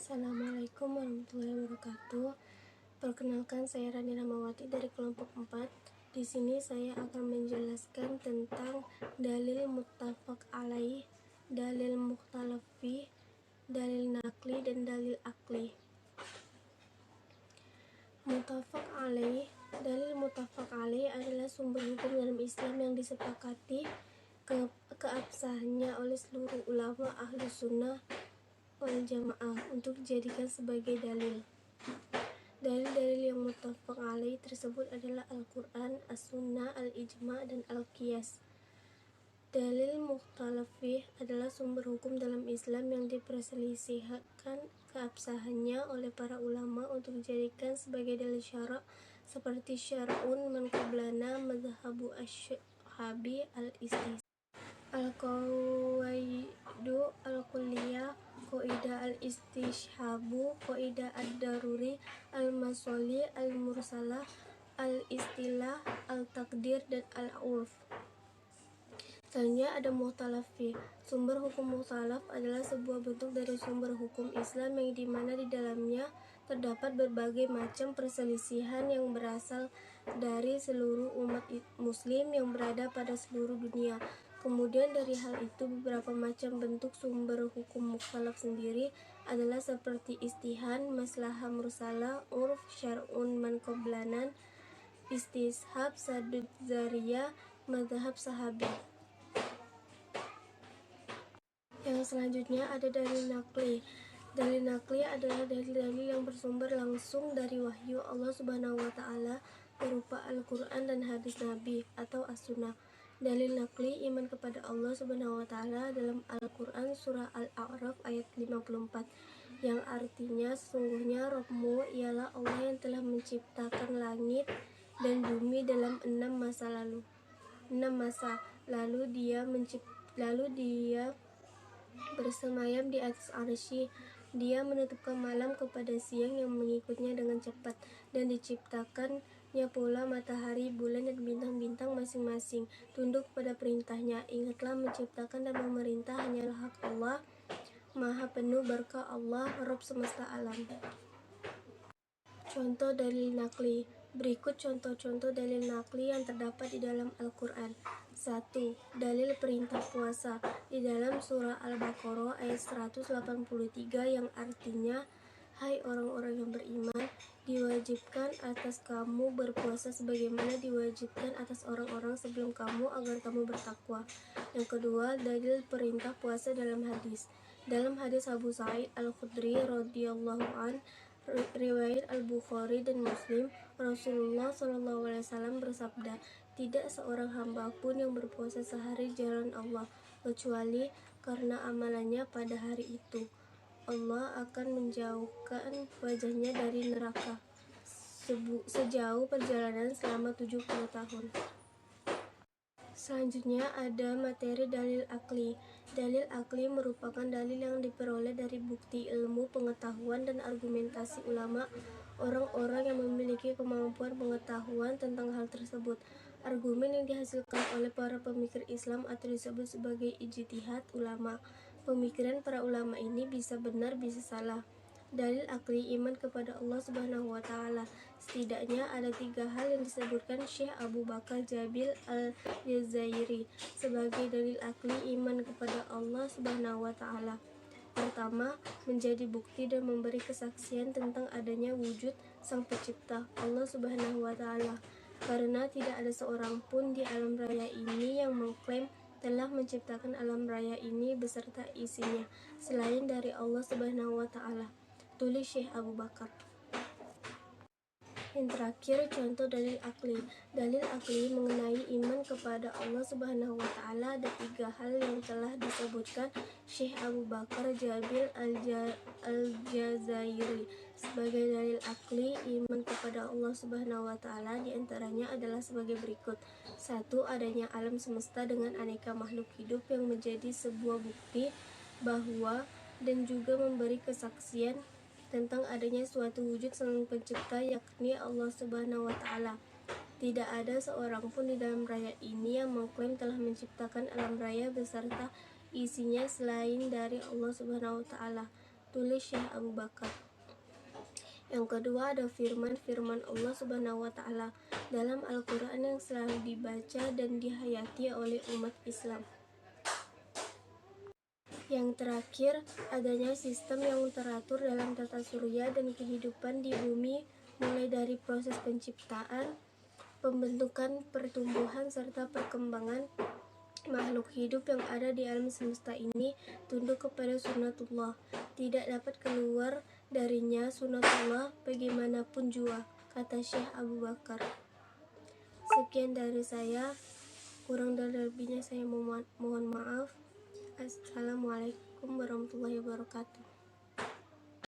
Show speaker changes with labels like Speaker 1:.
Speaker 1: Assalamualaikum warahmatullahi wabarakatuh. Perkenalkan, saya Rani Ramawati dari kelompok 4. Di sini saya akan menjelaskan tentang dalil muttafaq alaih, dalil mukhtalaf fih, dalil nakli, dan dalil akli. Muttafaq alaih. Dalil muttafaq alaih adalah sumber hukum dalam Islam yang disepakati keabsahannya oleh seluruh ulama ahlu sunnah wal jamaah untuk dijadikan sebagai dalil. Dalil-dalil yang muttafaq alaih tersebut adalah Al-Quran, As-Sunnah, Al-Ijma', dan Al-Qiyas. Dalil mukhtalaf fih adalah sumber hukum dalam Islam yang diperselisihkan keabsahannya oleh para ulama untuk dijadikan sebagai dalil syara' seperti syar'un man qablana, madhabu asy-syhabi, al-istis, al-qawaidu al-kulliyah, qaidah al-istishhabu, qaidah ad-daruri, al-masoli, al-mursalah, al-istilah, al-takdir, dan al-urf. Selanjutnya ada mukhtalaf fih. Sumber hukum mukhtalaf adalah sebuah bentuk dari sumber hukum Islam yang dimana di dalamnya terdapat berbagai macam perselisihan yang berasal dari seluruh umat muslim yang berada pada seluruh dunia. Kemudian dari hal itu beberapa macam bentuk sumber hukum mukhtalaf sendiri adalah seperti istihan, maslahah mursalah, urf, syar'un man qablanan, istishab, sadud zariyah, madhab sahabi. Yang selanjutnya ada dalil nakli. Dalil nakli adalah dalil-dalil yang bersumber langsung dari wahyu Allah Subhanahu wa Ta'ala berupa Al-Quran dan hadis Nabi atau As-Sunnah. Dalil nakli iman kepada Allah Subhanahu wa Ta'ala dalam Al-Quran surah Al-A'raf ayat 54 yang artinya sesungguhnya Rabbmu ialah Allah yang telah menciptakan langit dan bumi dalam 6 masa lalu dia bersemayam di atas arsy. Dia menutupkan malam kepada siang yang mengikutnya dengan cepat, dan diciptakannya pula matahari, bulan, dan bintang-bintang masing-masing tunduk pada perintahnya. Ingatlah, menciptakan dan memerintah hanyalah hak Allah, maha penuh berkah Allah, Rabb semesta alam. Contoh dalil nakli. Berikut contoh-contoh dalil nakli yang terdapat di dalam Al-Quran. 1. Dalil perintah puasa di dalam surah Al-Baqarah ayat 183 yang artinya, hai orang-orang yang beriman, diwajibkan atas kamu berpuasa sebagaimana diwajibkan atas orang-orang sebelum kamu agar kamu bertakwa. Yang kedua, dalil perintah puasa dalam hadis. Dalam hadis Abu Sa'id Al-Khudri radhiyallahu an, riwayat Al-Bukhari dan Muslim, Rasulullah SAW bersabda, tidak seorang hamba pun yang berpuasa sehari jalan Allah kecuali karena amalannya pada hari itu Allah akan menjauhkan wajahnya dari neraka sejauh perjalanan selama 70 tahun. Selanjutnya ada materi dalil akli. Dalil akli merupakan dalil yang diperoleh dari bukti ilmu, pengetahuan, dan argumentasi ulama, orang-orang yang memiliki kemampuan pengetahuan tentang hal tersebut. Argumen yang dihasilkan oleh para pemikir Islam atau disebut sebagai ijtihad ulama. Pemikiran para ulama ini bisa benar, bisa salah. Dalil akli iman kepada Allah Subhanahu wa Ta'ala. Setidaknya ada 3 hal yang disebutkan Syekh Abu Bakar Jabil Al-Jazairi sebagai dalil akli iman kepada Allah Subhanahu wa Ta'ala. Pertama, menjadi bukti dan memberi kesaksian tentang adanya wujud Sang Pencipta Allah Subhanahu wa Ta'ala, karena tidak ada seorang pun di alam raya ini yang mengklaim telah menciptakan alam raya ini beserta isinya selain dari Allah Subhanahu wa Ta'ala. Tulis Syekh Abu Bakar. Yang terakhir, contoh dalil akli. Dalil akli mengenai iman kepada Allah Subhanahu wa Ta'ala ada 3 hal yang telah disebutkan Syekh Abu Bakar Jabil Al-Jazairi sebagai dalil akli iman kepada Allah Subhanahu wa Ta'ala. Di antaranya adalah sebagai berikut. 1. Adanya alam semesta dengan aneka makhluk hidup yang menjadi sebuah bukti bahwa dan juga memberi kesaksian tentang adanya suatu wujud Sang Pencipta, yakni Allah Subhanahu wa Ta'ala. Tidak ada seorang pun di dalam raya ini yang mengklaim telah menciptakan alam raya beserta isinya selain dari Allah Subhanahu wa Ta'ala. tulis Syekh Abu Bakar. Yang kedua ada firman Allah Subhanahu wa Ta'ala dalam Al-Quran yang selalu dibaca dan dihayati oleh umat Islam. Yang terakhir, adanya sistem yang teratur dalam tata surya dan kehidupan di bumi, mulai dari proses penciptaan, pembentukan, pertumbuhan, serta perkembangan makhluk hidup yang ada di alam semesta ini tunduk kepada sunnatullah. Tidak dapat keluar darinya sunnatullah bagaimanapun jua, kata Syekh Abu Bakar. Sekian dari saya, kurang dan lebihnya saya mohon maaf. Assalamualaikum warahmatullahi wabarakatuh.